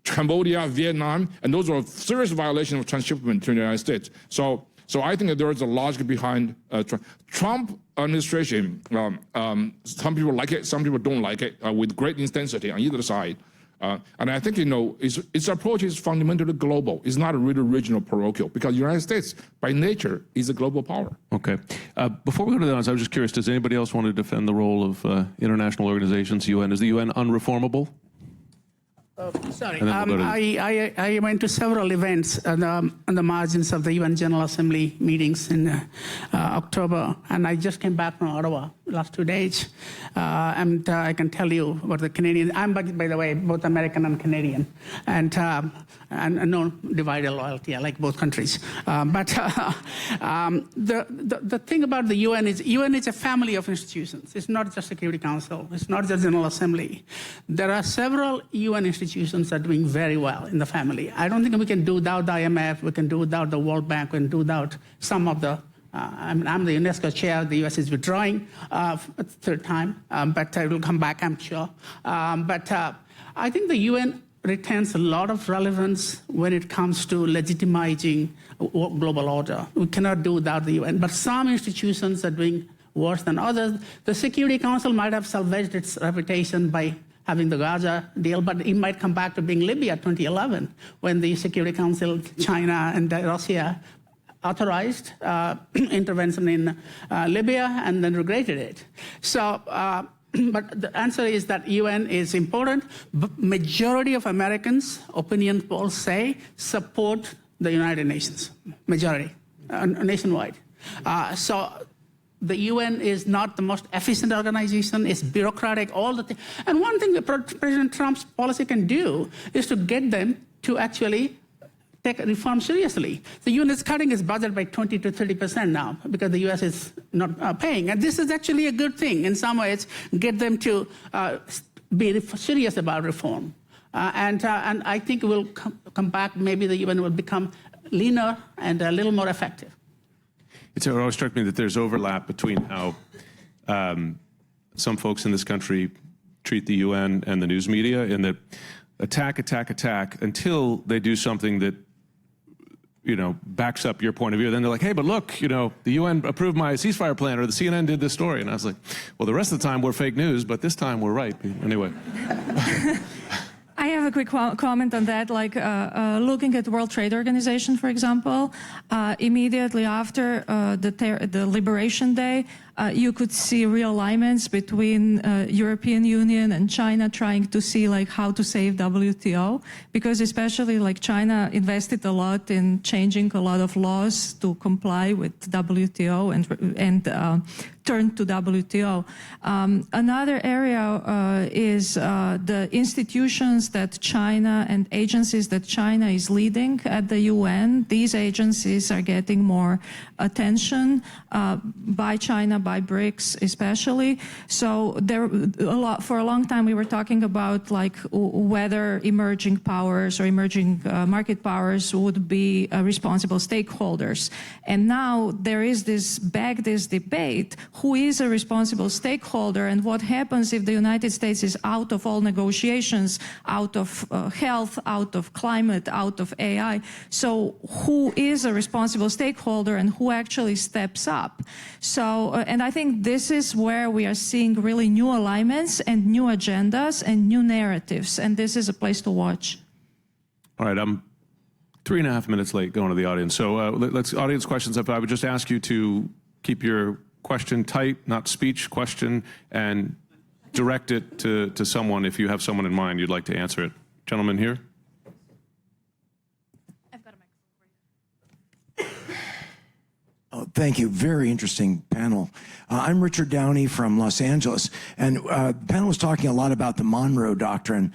Cambodia, Vietnam, and those are serious violations of transshipment to the United States. So I think that there is a logic behind Trump administration. Some people like it, some people don't like it, with great intensity on either side. And I think, its approach is fundamentally global. It's not really regional parochial, because the United States, by nature, is a global power. Okay. Before we go to the audience, I was just curious, does anybody else want to defend the role of international organizations, UN? Is the UN unreformable? Sorry, And then we'll go to I went to several events on the margins of the UN General Assembly meetings in October, and I just came back from Ottawa last 2 days, and I can tell you about the Canadian. I'm, by the way, both American and Canadian, and no divided loyalty. I like both countries. But the thing about the UN is a family of institutions. It's not just Security Council. It's not just General Assembly. There are several UN institutions that are doing very well in the family. I don't think we can do without the IMF. We can do without the World Bank. We can do without some of the. I'm the UNESCO chair. The US is withdrawing for the third time, but it will come back, I'm sure. But I think the UN retains a lot of relevance when it comes to legitimizing global order. We cannot do without the UN, but some institutions are doing worse than others. The Security Council might have salvaged its reputation by having the Gaza deal, but it might come back to being Libya 2011, when the Security Council, China and Russia authorized intervention in Libya and then regretted it. So, but the answer is that UN is important. Majority of Americans, opinion polls say, support the United Nations, majority, nationwide. So the UN is not the most efficient organization. It's bureaucratic, all the things. And one thing that President Trump's policy can do is to get them to actually take reform seriously. The UN is cutting its budget by 20 to 30% now because the US is not paying. And this is actually a good thing in some ways, get them to be serious about reform. And I think we'll come back, maybe the UN will become leaner and a little more effective. It always struck me that there's overlap between how some folks in this country treat the UN and the news media, in that attack until they do something that, backs up your point of view. Then they're like, hey, but look, the UN approved my ceasefire plan, or the CNN did this story. And I was like, well, the rest of the time we're fake news, but this time we're right. Anyway. I have a quick comment on that. Like looking at the World Trade Organization, for example, immediately after the Liberation Day, you could see realignments between European Union and China trying to see like how to save WTO, because especially like China invested a lot in changing a lot of laws to comply with WTO and turn to WTO. Another area is the institutions that China and agencies that China is leading at the UN. These agencies are getting more attention by China, by BRICS especially. So for a long time we were talking about like whether emerging powers or emerging market powers would be responsible stakeholders. And now there is this debate, who is a responsible stakeholder and what happens if the United States is out of all negotiations, out of health, out of climate, out of AI. So who is a responsible stakeholder and who actually steps up? So, and I think this is where we are seeing really new alignments and new agendas and new narratives, and this is a place to watch. All right, I'm 3.5 minutes late going to the audience. So let's audience questions. If I would just ask you to keep your question tight, not speech, question, and direct it to someone if you have someone in mind you'd like to answer it. Gentleman here. I've got a microphone for you. Oh, thank you. Very interesting panel. I'm Richard Downey from Los Angeles, and the panel was talking a lot about the Monroe Doctrine.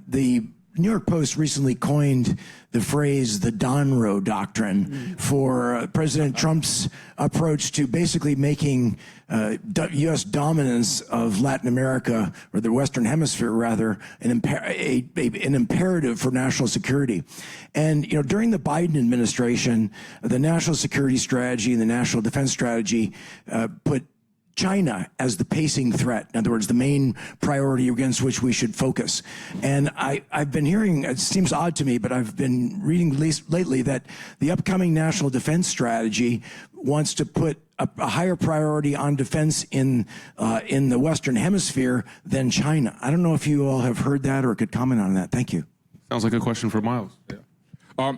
The New York Post recently coined the phrase the Donroe Doctrine for President Trump's approach to basically making U.S. dominance of Latin America, or the Western Hemisphere rather, an imperative for national security. And during the Biden administration, the national security strategy and the national defense strategy put China as the pacing threat. In other words, the main priority against which we should focus. And I've been hearing, it seems odd to me, but I've been reading lately that the upcoming national defense strategy wants to put a higher priority on defense in the Western Hemisphere than China. I don't know if you all have heard that or could comment on that. Thank you. Sounds like a question for Miles. Yeah.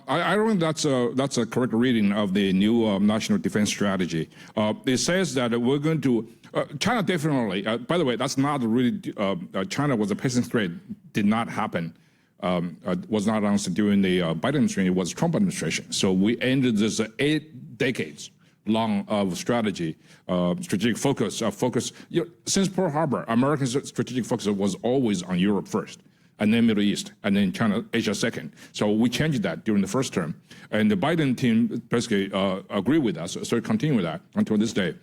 I don't think that's a correct reading of the new national defense strategy. It says that we're going to China definitely. By the way, that's not really China was a pacing threat. Did not happen. Was not announced during the Biden administration. It was Trump administration. So we ended this 8 decades long of strategy, strategic focus. Since Pearl Harbor, America's strategic focus was always on Europe first, and then Middle East, and then China, Asia second. So we changed that during the first term. And the Biden team basically agreed with us, so we continue with that until this day.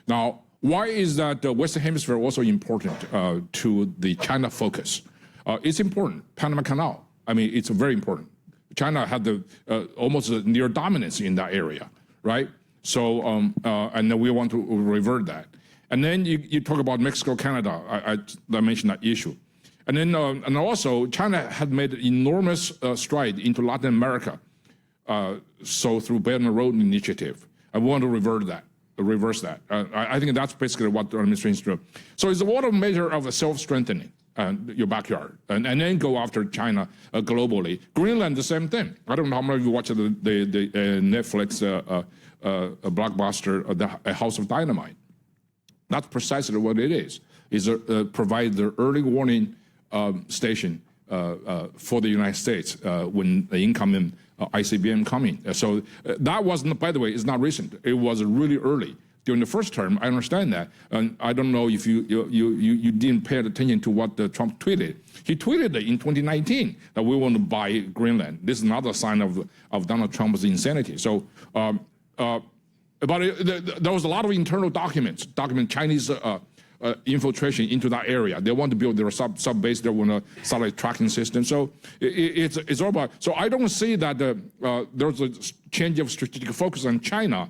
Now, why is that the Western Hemisphere also important to the China focus? It's important. Panama Canal, I mean, it's very important. China had the almost near dominance in that area, right? So, and then we want to revert that. And then you talk about Mexico, Canada, I mentioned that issue. And then, and also, China had made enormous stride into Latin America, so throh Belt and Road Initiative. I want to reverse that. I think that's basically what the administration is doing. So it's a water measure of self-strengthening your backyard, and then go after China globally. Greenland, the same thing. I don't know how many of you watch the Netflix blockbuster, The House of Dynamite. That's precisely what it is. Is provide the early warning station for the United States when the incoming ICBM coming. So that wasn't, by the way, it's not recent. It was really early. During the first term, I understand that. And I don't know if you didn't pay attention to what Trump tweeted. He tweeted in 2019 that we want to buy Greenland. This is another sign of Donald Trump's insanity. So, but there was a lot of internal documents, Chinese infiltration into that area. They want to build their sub base. They want a satellite tracking system. So it's all about. So I don't see that there's a change of strategic focus on China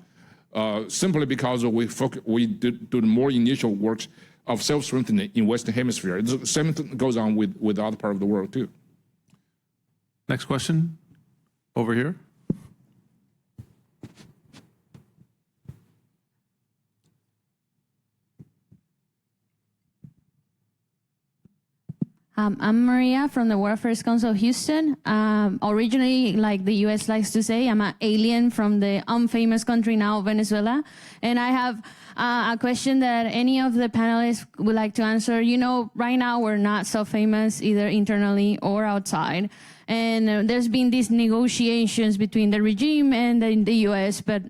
simply because we do more initial works of self-strengthening in Western Hemisphere. The same thing goes on with the other part of the world too. Next question, over here. I'm Maria from the World Affairs Council of Houston. Originally, like the U.S. likes to say, I'm an alien from the unfamous country now, Venezuela. And I have a question that any of the panelists would like to answer. You know, right now we're not so famous either internally or outside. And there's been these negotiations between the regime and the U.S., but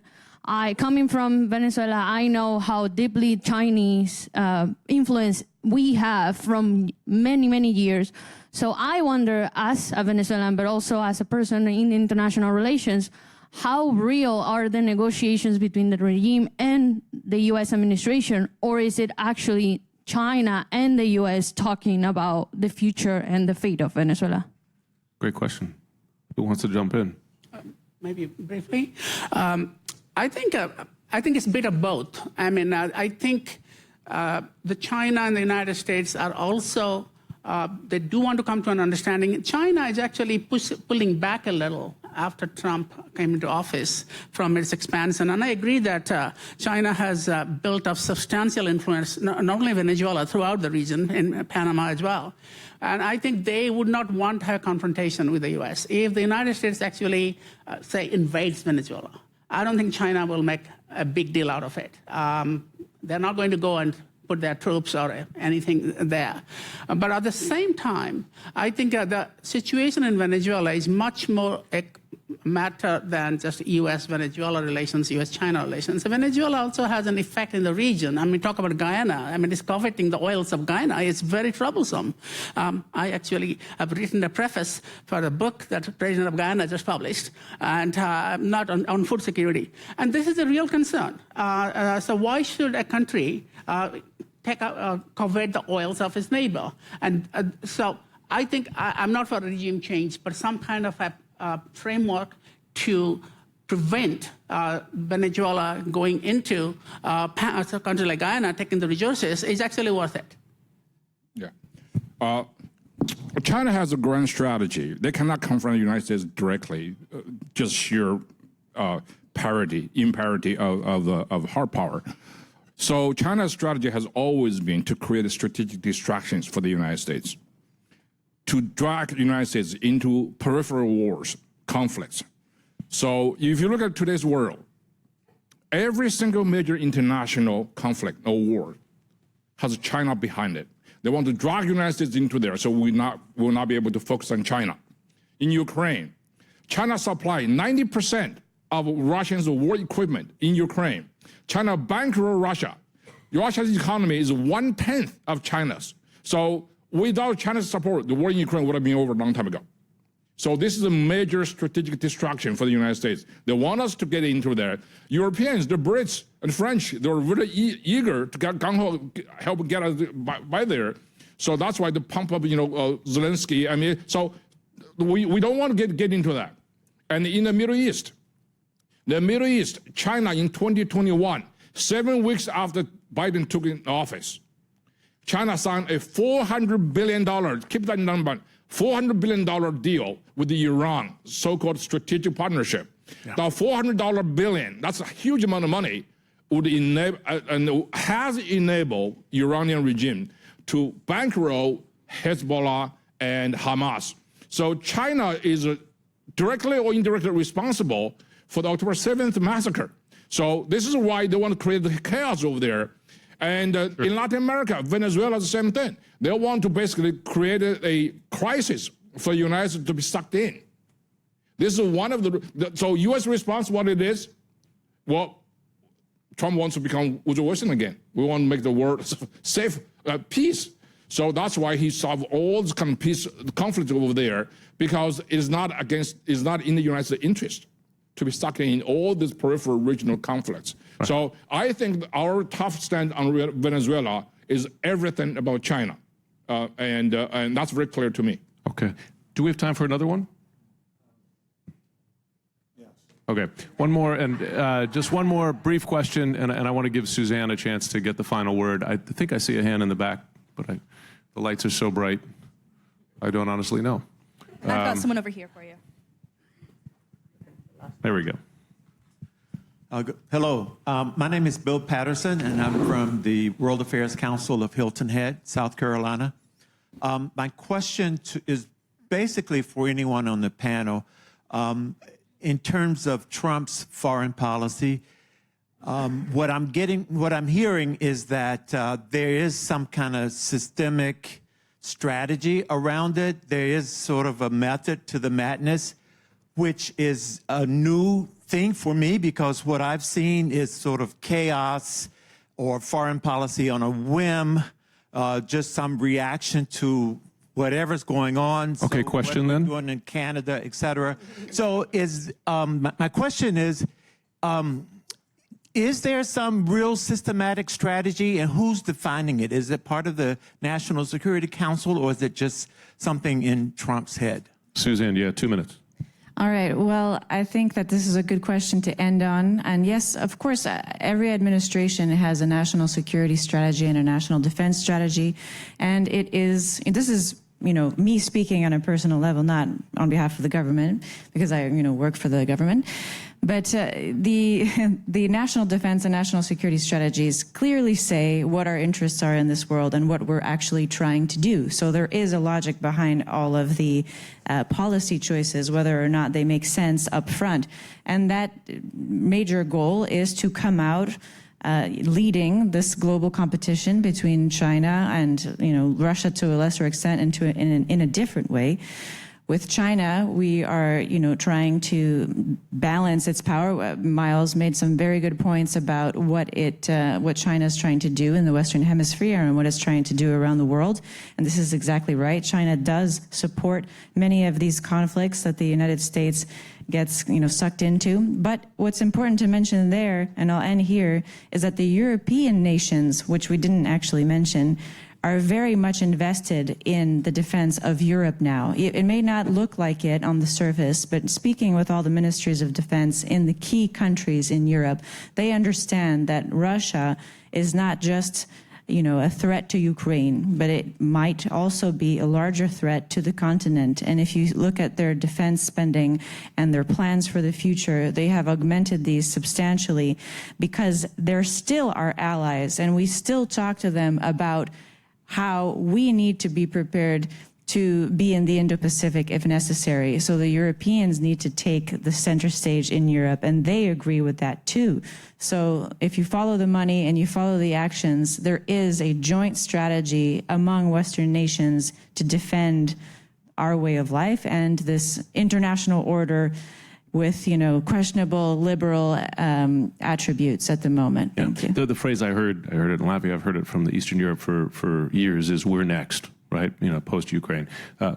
coming from Venezuela, I know how deeply Chinese influence we have from many, many years. So I wonder, as a Venezuelan, but also as a person in international relations, how real are the negotiations between the regime and the U.S. administration, or is it actually China and the U.S. talking about the future and the fate of Venezuela? Great question. Who wants to jump in? Maybe briefly. I think it's a bit of both. I mean, I think the China and the United States are also, they do want to come to an understanding. China is actually pulling back a little after Trump came into office from its expansion. And I agree that China has built up substantial influence, not only in Venezuela, throughout the region, in Panama as well. And I think they would not want to have confrontation with the U.S. If the United States actually, say, invades Venezuela, I don't think China will make a big deal out of it. They're not going to go and put their troops or anything there. But at the same time, I think the situation in Venezuela is much more matter than just U.S.-Venezuela relations, U.S.-China relations. Venezuela also has an effect in the region. I mean, talk about Guyana. I mean, it's coveting the oils of Guyana. It's very troublesome. I actually have written a preface for a book that the President of Guyana just published, and not on food security. And this is a real concern. So why should a country covet the oils of its neighbor? And so I think I'm not for a regime change, but some kind of a framework to prevent Venezuela going into a country like Guyana, taking the resources, is actually worth it. Yeah. China has a grand strategy. They cannot confront the United States directly, just sheer imparity of hard power. So China's strategy has always been to create strategic distractions for the United States, to drag the United States into peripheral wars, conflicts. So if you look at today's world, every single major international conflict or war has China behind it. They want to drag the United States into there, so we will not be able to focus on China. In Ukraine, China supplied 90% of Russia's war equipment in Ukraine. China bankrolled Russia. Russia's economy is 1/10 of China's. So without China's support, the war in Ukraine would have been over a long time ago. So this is a major strategic distraction for the United States. They want us to get into there. Europeans, the Brits and French, they're really eager to help get us by there. So that's why they pump up, Zelensky. I mean, so we don't want to get into that. And in the Middle East, China in 2021, 7 weeks after Biden took in office, China signed a $400 billion, keep that number, $400 billion deal with Iran, so-called strategic partnership. Yeah. Now, $400 billion, that's a huge amount of money, would enable and has enabled Iranian regime to bankroll Hezbollah and Hamas. So China is directly or indirectly responsible for the October 7th massacre. So this is why they want to create the chaos over there. And in Latin America, Venezuela, the same thing. They want to basically create a crisis for the United States to be sucked in. This is one of so U.S. response, what it is, well, Trump wants to become Woodrow Wilson again. We want to make the world safe, peace. So that's why he solved all this kind of peace conflict over there, because it's not in the United States' interest to be stuck in all these peripheral regional conflicts. Right. So I think our tough stand on Venezuela is everything about China, and that's very clear to me. Okay. Do we have time for another one? Yes. Okay. One more, and just one more brief question, and I want to give Suzanne a chance to get the final word. I think I see a hand in the back, but the lights are so bright, I don't honestly know. I've got someone over here for you. There we go. Hello, my name is Bill Patterson, and I'm from the World Affairs Council of Hilton Head, South Carolina. My question is basically for anyone on the panel. In terms of Trump's foreign policy, what I'm hearing is that there is some kind of systemic strategy around it. There is sort of a method to the madness, which is a new thing for me, because what I've seen is sort of chaos or foreign policy on a whim, just some reaction to whatever's going on. Okay, so question then. Doing in Canada, et cetera. So my question is there some real systematic strategy, and who's defining it? Is it part of the National Security Council, or is it just something in Trump's head? Suzanne, you have 2 minutes. All right. Well, I think that this is a good question to end on. And yes, of course, every administration has a national security strategy and a national defense strategy. And this is, me speaking on a personal level, not on behalf of the government, because I, work for the government. But the national defense and national security strategies clearly say what our interests are in this world and what we're actually trying to do. So there is a logic behind all of the policy choices, whether or not they make sense up front. And that major goal is to come out leading this global competition between China and Russia to a lesser extent and in a different way, With China, we are, trying to balance its power. Miles made some very good points about what China is trying to do in the Western Hemisphere and what it's trying to do around the world. And this is exactly right. China does support many of these conflicts that the United States gets, sucked into. But what's important to mention there, and I'll end here, is that the European nations, which we didn't actually mention, are very much invested in the defense of Europe now. It may not look like it on the surface, but speaking with all the ministries of defense in the key countries in Europe, they understand that Russia is not just a threat to Ukraine, but it might also be a larger threat to the continent. And if you look at their defense spending and their plans for the future, they have augmented these substantially because they're still our allies, and we still talk to them about how we need to be prepared to be in the Indo-Pacific if necessary. So the Europeans need to take the center stage in Europe, and they agree with that too. So if you follow the money and you follow the actions, there is a joint strategy among Western nations to defend our way of life and this international order with, questionable liberal attributes at the moment. Yeah. Thank you. The phrase I heard it in Latvia, I've heard it from the Eastern Europe for years, is "we're next," right? Post-Ukraine.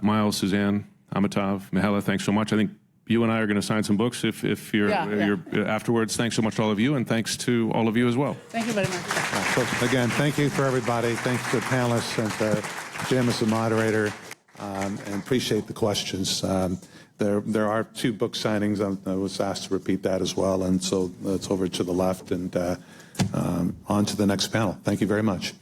Miles, Suzanne, Amitav, Mihaela, thanks so much. I think you and I are going to sign some books if you're afterwards. Thanks so much to all of you, and thanks to all of you as well. Thank you very much. So again, thank you for everybody. Thanks to the panelists and to Jim as the moderator, and appreciate the questions. There are 2 book signings. I was asked to repeat that as well, and so it's over to the left and on to the next panel. Thank you very much.